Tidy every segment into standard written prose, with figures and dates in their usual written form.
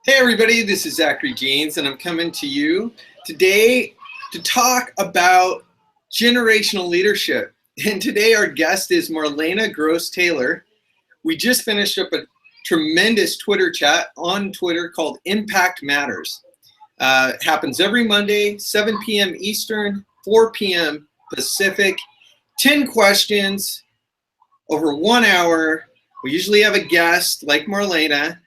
Hey everybody, this is Zachary Jeans and I'm coming to you today to talk about generational leadership. And today our guest is Marlena Gross-Taylor. We just finished up a tremendous Twitter chat on Twitter called Impact Matters. It happens every Monday, 7 p.m. Eastern, 4 p.m. Pacific. 10 questions over 1 hour. We usually have a guest like Marlena,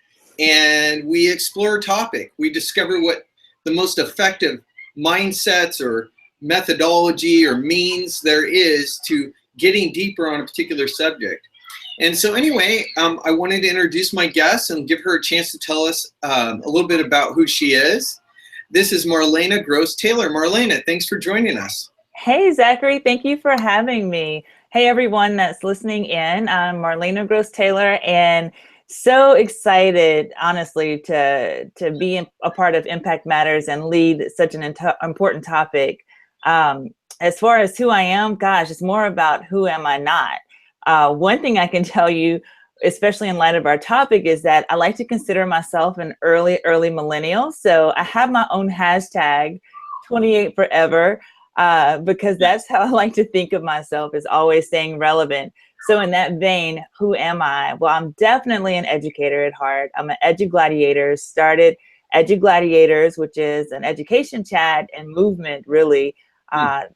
and we explore a topic. We discover what the most effective mindsets or methodology or means there is to getting deeper on a particular subject. And so anyway, I wanted to introduce my guest and give her a chance to tell us a little bit about who she is. This is Marlena Gross-Taylor. Marlena, thanks for joining us. Hey, Zachary, thank you for having me. Hey, everyone that's listening in. I'm Marlena Gross-Taylor, and so excited, honestly, to be a part of Impact Matters and lead such an important topic. As far as who I am, gosh, it's more about who am I not. One thing I can tell you, especially in light of our topic, is that I like to consider myself an early millennial. So I have my own hashtag, 28 forever, because that's how I like to think of myself, is always staying relevant. So in that vein, who am I? Well, I'm definitely an educator at heart. I'm an EduGladiators, started EduGladiators, which is an education chat and movement, really.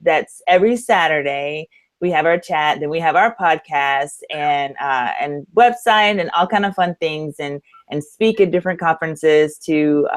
That's every Saturday. We have our chat, then we have our podcast and website and all kind of fun things, and speak at different conferences to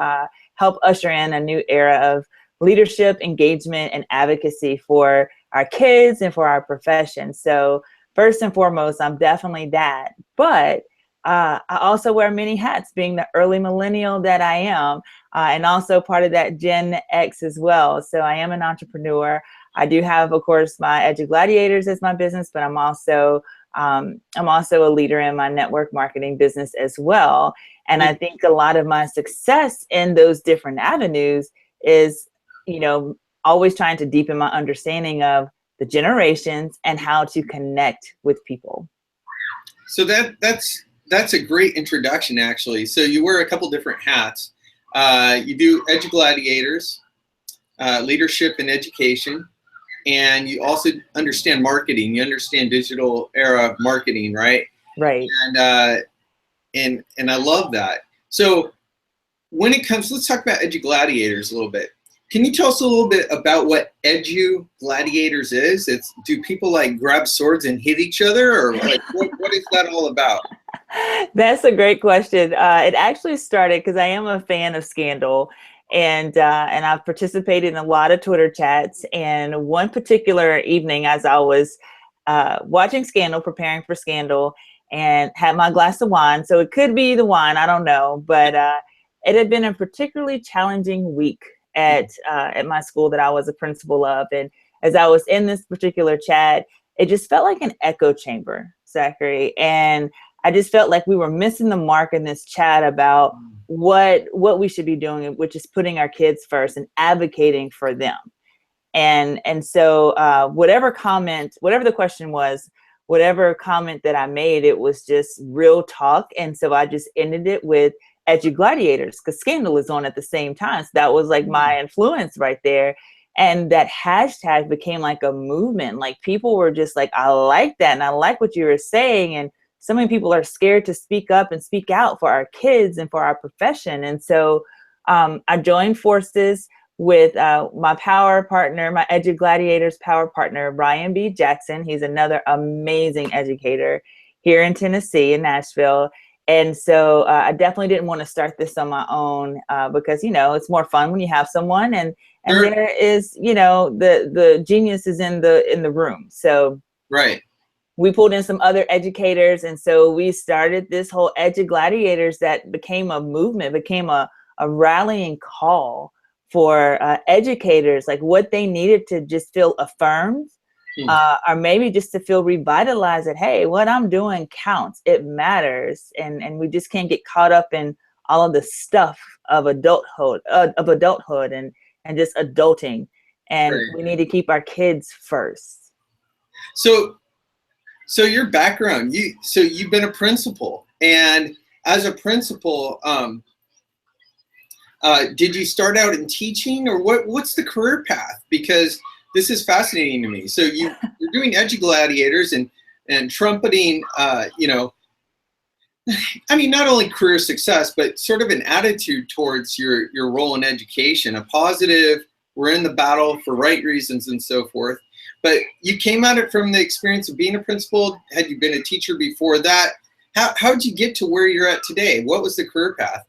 help usher in a new era of leadership, engagement, and advocacy for our kids and for our profession. So first and foremost, I'm definitely that. But I also wear many hats, being the early millennial that I am, and also part of that Gen X as well. So I am an entrepreneur. I do have, of course, my EduGladiators as my business, but I'm also a leader in my network marketing business as well. And I think a lot of my success in those different avenues is, always trying to deepen my understanding of the generations and how to connect with people. So that's a great introduction, actually. So you wear a couple different hats. You do EduGladiators, leadership and education, and you also understand marketing. You understand digital era marketing, right? Right. And I love that. So when it comes, let's talk about EduGladiators a little bit. Can you tell us a little bit about what EduGladiators is? Do people like grab swords and hit each other, or like what is that all about? That's a great question. It actually started because I am a fan of Scandal, and I've participated in a lot of Twitter chats. And one particular evening, as I was watching Scandal, preparing for Scandal, and had my glass of wine, so it could be the wine, I don't know, but it had been a particularly challenging week at my school that I was a principal of. And as I was in this particular chat, it just felt like an echo chamber, Zachary. And I just felt like we were missing the mark in this chat about what we should be doing, which is putting our kids first and advocating for them. And so whatever the question was, whatever comment that I made, it was just real talk. And so I just ended it with EduGladiators, because Scandal is on at the same time. So that was like my influence right there. And that hashtag became like a movement. Like people were just like, I like that. And I like what you were saying. And so many people are scared to speak up and speak out for our kids and for our profession. And so I joined forces with my power partner, my EduGladiators power partner, Brian B. Jackson. He's another amazing educator here in Tennessee, in Nashville. And so I definitely didn't want to start this on my own because, it's more fun when you have someone, and Sure. There is, the genius is in the room. So right. We pulled in some other educators. And so we started this whole EduGladiators that became a movement, became a rallying call for educators, like what they needed to just feel affirmed. Or maybe just to feel revitalized that, hey, what I'm doing counts, it matters. And we just can't get caught up in all of the stuff of adulthood and just adulting. And Right. we need to keep our kids first. So your background, you've been a principal, and as a principal, Did you start out in teaching, or what's the career path? Because this is fascinating to me. So you're doing EduGladiators and trumpeting, you know, I mean, not only career success, but sort of an attitude towards your role in education, a positive, we're in the battle for right reasons and so forth. But you came at it from the experience of being a principal. Had you been a teacher before that? How'd you get to where you're at today? What was the career path?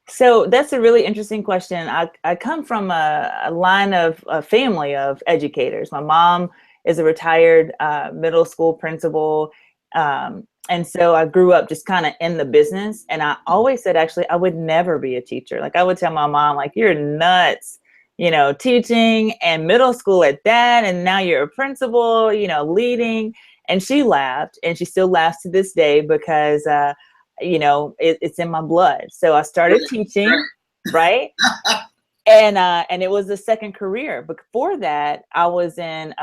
So that's a really interesting question. I come from a line of a family of educators. My mom is a retired middle school principal. And so I grew up just kind of in the business. And I always said, actually, I would never be a teacher. Like I would tell my mom, like, you're nuts, you know, teaching and middle school at that. And now you're a principal, you know, leading. And she laughed, and she still laughs to this day because, you know, it's in my blood. So I started teaching, right? And it was the second career. But before that, I was in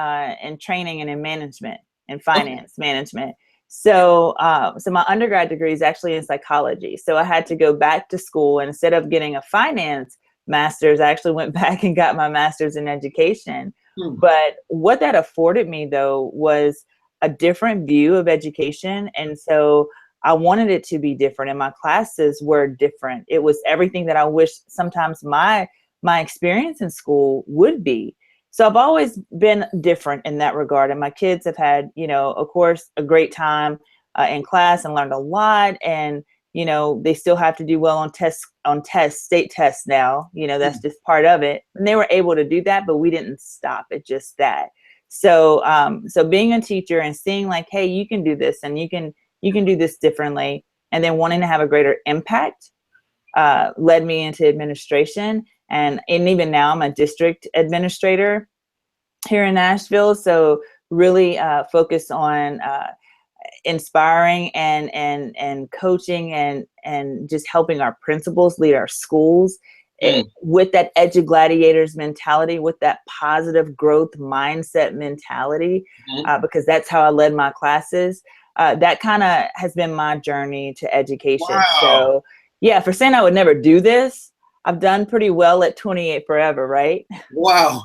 training and in management and finance management. So so my undergrad degree is actually in psychology. So I had to go back to school, and instead of getting a finance master's, I actually went back and got my master's in education. But what that afforded me, though, was a different view of education. And so I wanted it to be different, and my classes were different. It was everything that I wish sometimes my experience in school would be. So I've always been different in that regard. And my kids have had, you know, of course, a great time in class and learned a lot. And, you know, they still have to do well on state tests now. You know, that's just part of it. And they were able to do that, but we didn't stop at just that. So, so being a teacher and seeing like, hey, you can do this, and you can do this differently, and then wanting to have a greater impact led me into administration. And even now I'm a district administrator here in Nashville. So really focus on inspiring and coaching and just helping our principals lead our schools with that EduGladiators mentality, with that positive growth mindset mentality, because that's how I led my classes. That kind of has been my journey to education. Wow. So yeah, for saying I would never do this, I've done pretty well at 28 forever, right? Wow.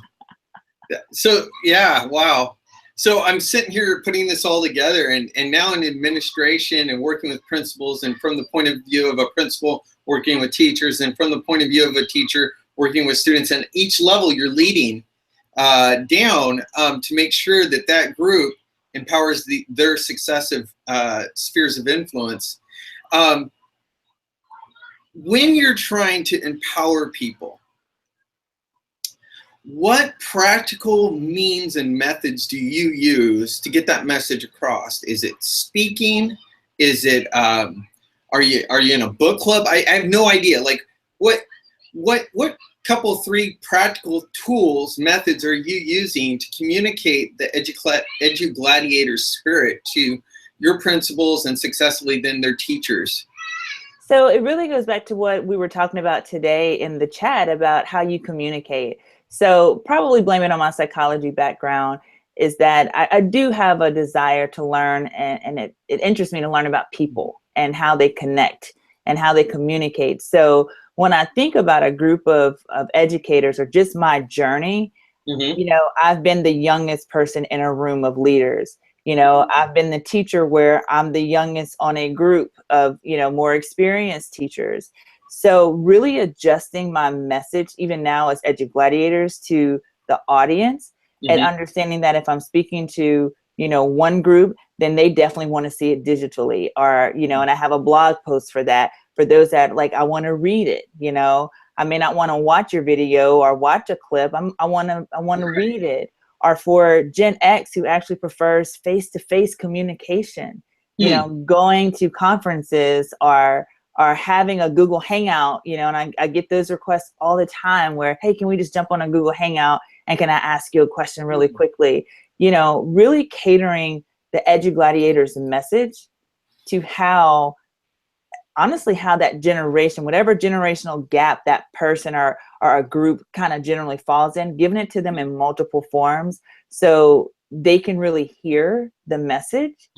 So yeah, wow. So I'm sitting here putting this all together, and now in administration and working with principals, and from the point of view of a principal working with teachers, and from the point of view of a teacher working with students, and each level you're leading down to make sure that that group empowers their successive spheres of influence. When you're trying to empower people, what practical means and methods do you use to get that message across? Is it speaking? Is it are you in a book club? I have no idea. Like what couple, three practical tools, methods are you using to communicate the EduGladiator spirit to your principals and successfully then their teachers? So it really goes back to what we were talking about today in the chat about how you communicate. So probably blame it on my psychology background, is that I do have a desire to learn, and it interests me to learn about people and how they connect and how they communicate. So when I think about a group of educators or just my journey, you know, I've been the youngest person in a room of leaders. You know, I've been the teacher where I'm the youngest on a group of, you know, more experienced teachers. So really adjusting my message, even now as EduGladiators, to the audience, and understanding that if I'm speaking to, you know, one group, then they definitely want to see it digitally, or, you know, and I have a blog post for that, for those that like, I want to read it, you know, I may not want to watch your video or watch a clip. I want to read it. Or for Gen X, who actually prefers face-to-face communication, you know, going to conferences or having a Google Hangout, you know, and I get those requests all the time where, hey, can we just jump on a Google Hangout, and can I ask you a question really quickly? You know, really catering the EduGladiators message to how, honestly, how that generation, whatever generational gap that person or a group kind of generally falls in, giving it to them in multiple forms so they can really hear the message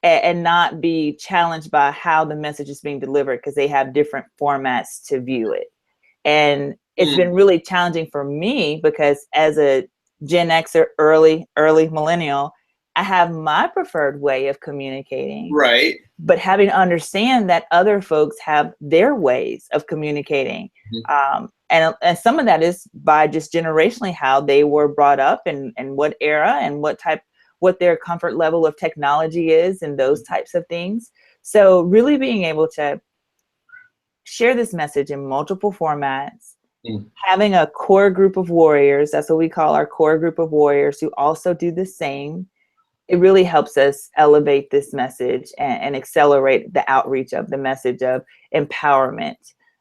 and not be challenged by how the message is being delivered, because they have different formats to view it. And it's been really challenging for me because as a Gen Xer, early millennial, I have my preferred way of communicating. Right. But having to understand that other folks have their ways of communicating. And some of that is by just generationally how they were brought up and what era and what their comfort level of technology is and those types of things. So really being able to share this message in multiple formats, having a core group of warriors, that's what we call our core group of warriors, who also do the same. It really helps us elevate this message and accelerate the outreach of the message of empowerment.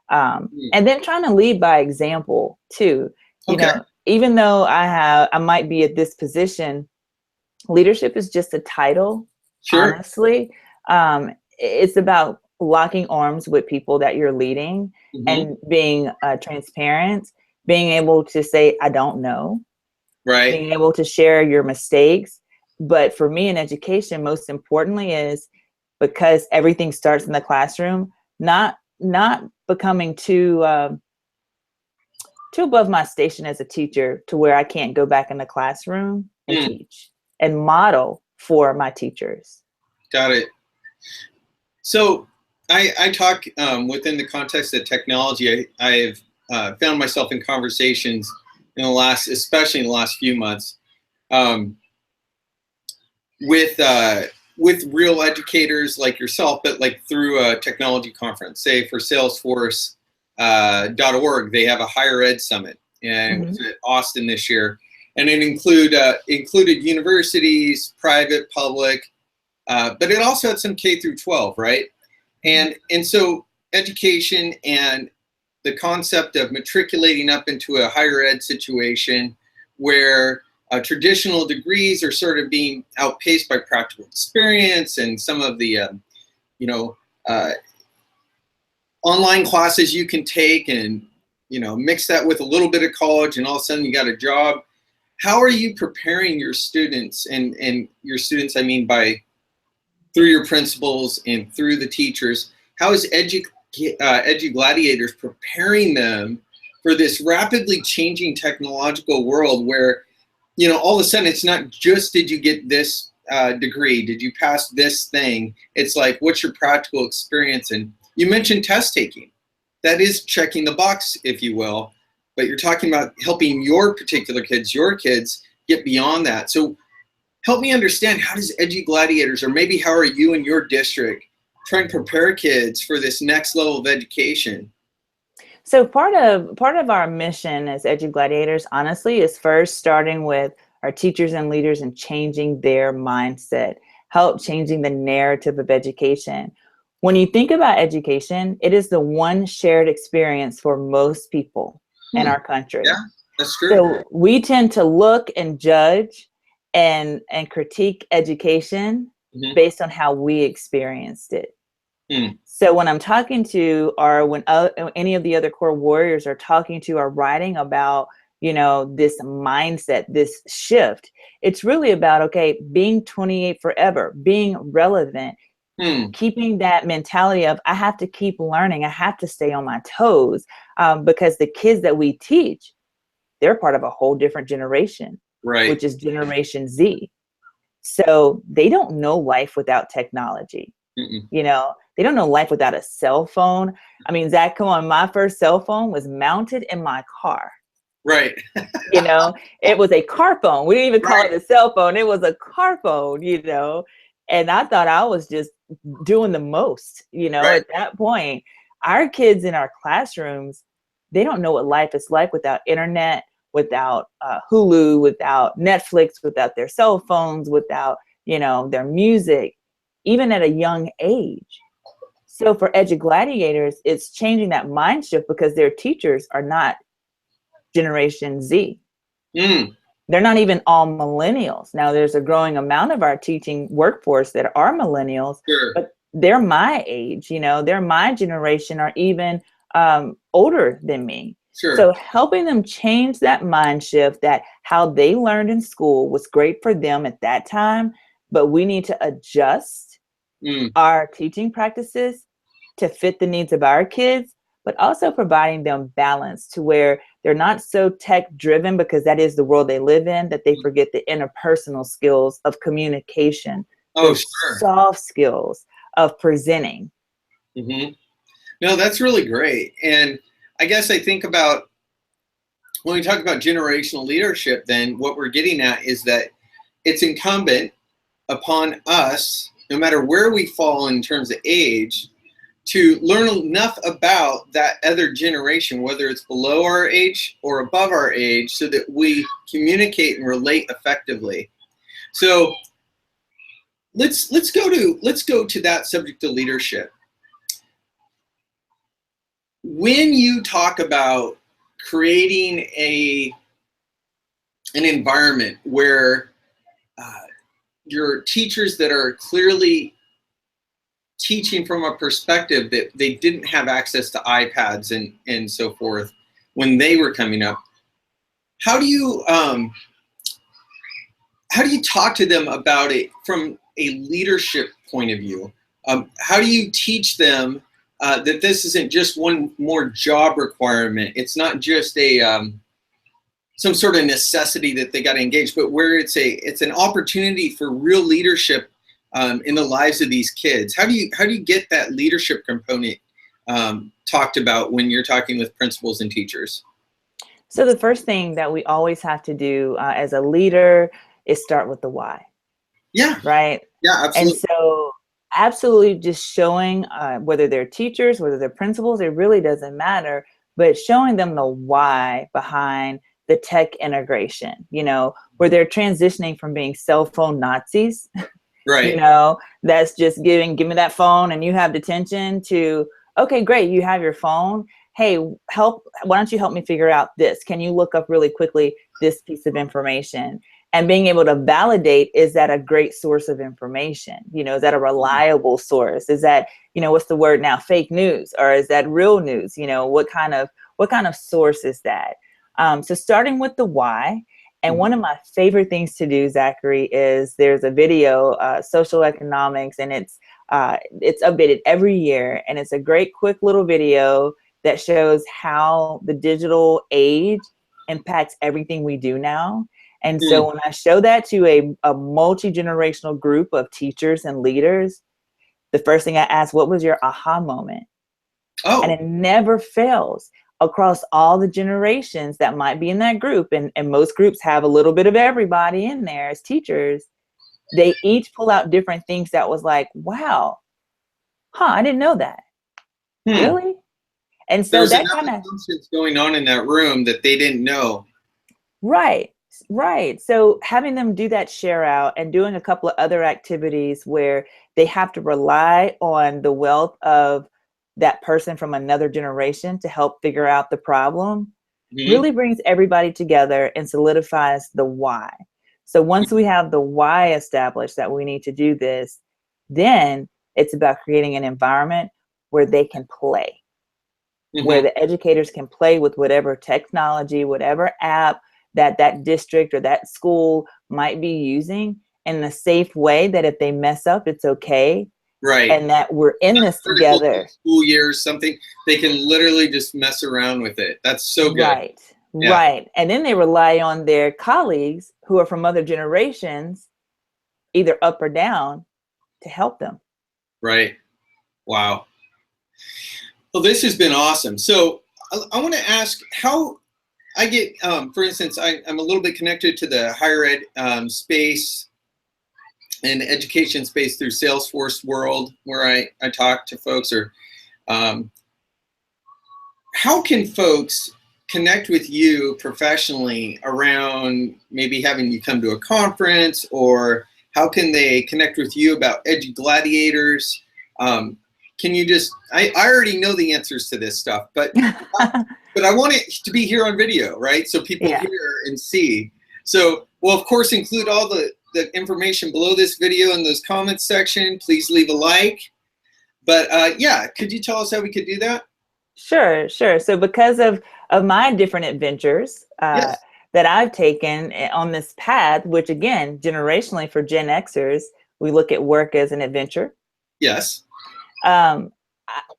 And then trying to lead by example too. You know, even though I might be at this position, leadership is just a title. Honestly, it's about locking arms with people that you're leading and being transparent, being able to say, I don't know, being able to share your mistakes. But for me in education, most importantly is because everything starts in the classroom, not becoming too above my station as a teacher to where I can't go back in the classroom and teach and model for my teachers. Got it. So I talk within the context of technology. I've found myself in conversations especially in the last few months, with real educators like yourself, but like through a technology conference. Say for Salesforce.org, they have a higher ed summit, and it was at Austin this year, and it included universities, private, public, but it also had some K through 12, right? And so education and the concept of matriculating up into a higher ed situation where traditional degrees are sort of being outpaced by practical experience and some of the, online classes you can take and, mix that with a little bit of college and all of a sudden you got a job. How are you preparing your students and your students, I mean, through your principals and through the teachers? How is EduGladiators preparing them for this rapidly changing technological world where, all of a sudden it's not just, did you get this degree? Did you pass this thing? It's like, what's your practical experience? And you mentioned test taking. That is checking the box, if you will, but you're talking about helping your particular kids, your kids, get beyond that. So help me understand, how does EduGladiators, or maybe how are you in your district trying to prepare kids for this next level of education? So part of our mission as EduGladiators, honestly, is first starting with our teachers and leaders and changing their mindset, help changing the narrative of education. When you think about education, it is the one shared experience for most people in our country. Yeah, that's true. So we tend to look and judge and critique education based on how we experienced it. So when I'm talking to, or when any of the other core warriors are talking to or writing about, this mindset, this shift, it's really about, okay, being 28 forever, being relevant, keeping that mentality of, I have to keep learning, I have to stay on my toes, because the kids that we teach, they're part of a whole different generation, which is Generation Z. So they don't know life without technology. They don't know life without a cell phone. I mean, Zach, come on, my first cell phone was mounted in my car. Right. It was a car phone. We didn't even call it a cell phone. It was a car phone, and I thought I was just doing the most, at that point. Our kids in our classrooms, they don't know what life is like without internet, without Hulu, without Netflix, without their cell phones, without, their music, even at a young age. So for EduGladiators, it's changing that mind shift because their teachers are not Generation Z. They're not even all millennials. Now, there's a growing amount of our teaching workforce that are millennials, but they're my age, they're my generation, or even older than me. So helping them change that mind shift, that how they learned in school was great for them at that time, but we need to adjust our teaching practices to fit the needs of our kids, but also providing them balance to where they're not so tech driven, because that is the world they live in, that they forget the interpersonal skills of communication, Oh, the sure. soft skills of presenting. Mm-hmm. No, that's really great. And I guess I think about when we talk about generational leadership, then what we're getting at is that it's incumbent upon us, no matter where we fall in terms of age, to learn enough about that other generation, whether it's below our age or above our age, so that we communicate and relate effectively. So let's go to that subject of leadership. When you talk about creating an environment where your teachers that are clearly teaching from a perspective that they didn't have access to iPads and so forth when they were coming up, how do you talk to them about it from a leadership point of view? How do you teach them that this isn't just one more job requirement? It's not just a some sort of necessity that they got to engage, but where it's an opportunity for real leadership in the lives of these kids. How do you get that leadership component talked about when you're talking with principals and teachers? So the first thing that we always have to do as a leader is start with the why. Yeah. Right. Yeah, absolutely. And so absolutely just showing whether they're teachers, whether they're principals, it really doesn't matter, but showing them the why behind the tech integration, where they're transitioning from being cell phone Nazis, right. That's just give me that phone and you have detention, to, okay, great, you have your phone. Hey, why don't you help me figure out this? Can you look up really quickly this piece of information? And being able to validate, is that a great source of information? Is that a reliable source? Is that, what's the word now, fake news? Or is that real news? What kind of source is that? So starting with the why. And one of my favorite things to do, Zachary, is there's a video, social economics, and it's updated every year. And it's a great quick little video that shows how the digital age impacts everything we do now. And so when I show that to a multi-generational group of teachers and leaders, the first thing I ask, what was your aha moment? Oh. And it never fails across all the generations that might be in that group. And most groups have a little bit of everybody in there as teachers. They each pull out different things that was like, wow, I didn't know that. Really? And so there's that kind of assumptions going on in that room that they didn't know. Right. So having them do that share out and doing a couple of other activities where they have to rely on the wealth of that person from another generation to help figure out the problem really brings everybody together and solidifies the why. So once we have the why established that we need to do this, then it's about creating an environment where they can play, where the educators can play with whatever technology, whatever app that district or that school might be using, in a safe way that if they mess up, it's okay. Right. And that we're in this together. School years, something, they can literally just mess around with it. That's so good. Right. Yeah. Right. And then they rely on their colleagues who are from other generations, either up or down, to help them. Right. Wow. Well, this has been awesome. So I want to ask how I get, for instance, I'm a little bit connected to the higher ed space and education space through Salesforce World, where I talk to folks. Or how can folks connect with you professionally around maybe having you come to a conference, or how can they connect with you about EduGladiators? Can you just, I already know the answers to this stuff, but but I want it to be here on video, right? So people hear and see. So we'll of course include all the information below this video in those comments section. Please leave a like. But yeah, could you tell us how we could do that? Sure. So because of my different adventures that I've taken on this path, which again, generationally for Gen Xers, we look at work as an adventure. Yes.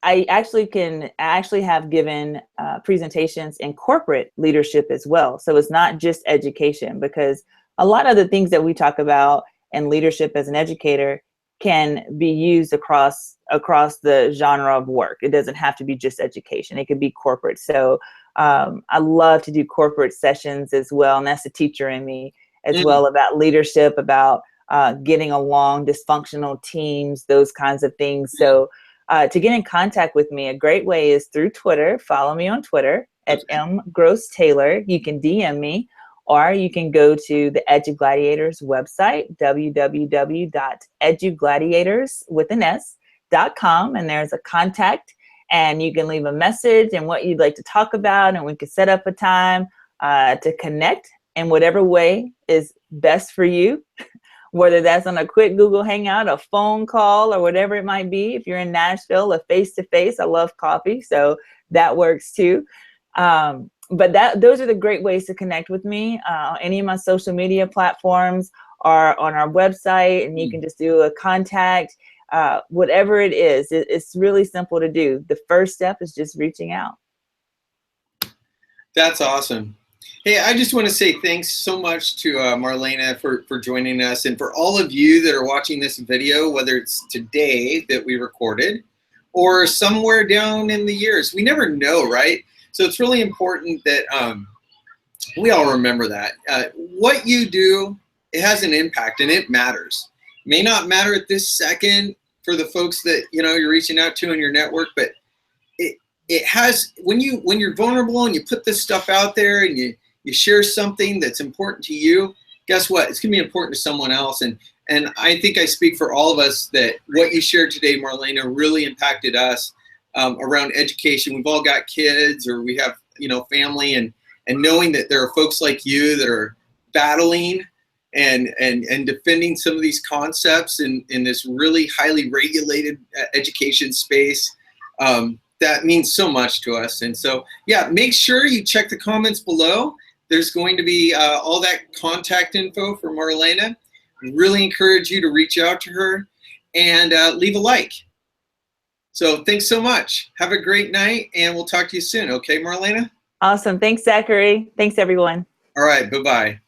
I actually have given presentations in corporate leadership as well. So it's not just education, because a lot of the things that we talk about in leadership as an educator can be used across the genre of work. It doesn't have to be just education. It could be corporate. So I love to do corporate sessions as well. And that's the teacher in me as well, about leadership, about getting along, dysfunctional teams, those kinds of things. So to get in contact with me, a great way is through Twitter. Follow me on Twitter at @mgross-taylor. You can DM me, or you can go to the EduGladiators website, www.edugladiators.com, and there's a contact, and you can leave a message and what you'd like to talk about, and we can set up a time to connect in whatever way is best for you. Whether that's on a quick Google Hangout, a phone call, or whatever it might be. If you're in Nashville, a face-to-face. I love coffee, so that works too. But those are the great ways to connect with me. Any of my social media platforms are on our website, and you can just do a contact. Whatever it is, it's really simple to do. The first step is just reaching out. That's awesome. Hey, I just want to say thanks so much to Marlena for joining us, and for all of you that are watching this video, whether it's today that we recorded or somewhere down in the years. We never know, right? So it's really important that we all remember that. What you do, it has an impact, and it matters. It may not matter at this second for the folks that you're reaching out to in your network, but it has, when you're vulnerable and you put this stuff out there and you share something that's important to you, guess what? It's gonna be important to someone else. And I think I speak for all of us that what you shared today, Marlena, really impacted us around education. We've all got kids, or we have family, and knowing that there are folks like you that are battling and defending some of these concepts in this really highly regulated education space. That means so much to us. And so, yeah, make sure you check the comments below. There's going to be all that contact info for Marlena. Really encourage you to reach out to her and leave a like. So thanks so much. Have a great night, and we'll talk to you soon. Okay, Marlena? Awesome. Thanks, Zachary. Thanks, everyone. All right. Bye-bye.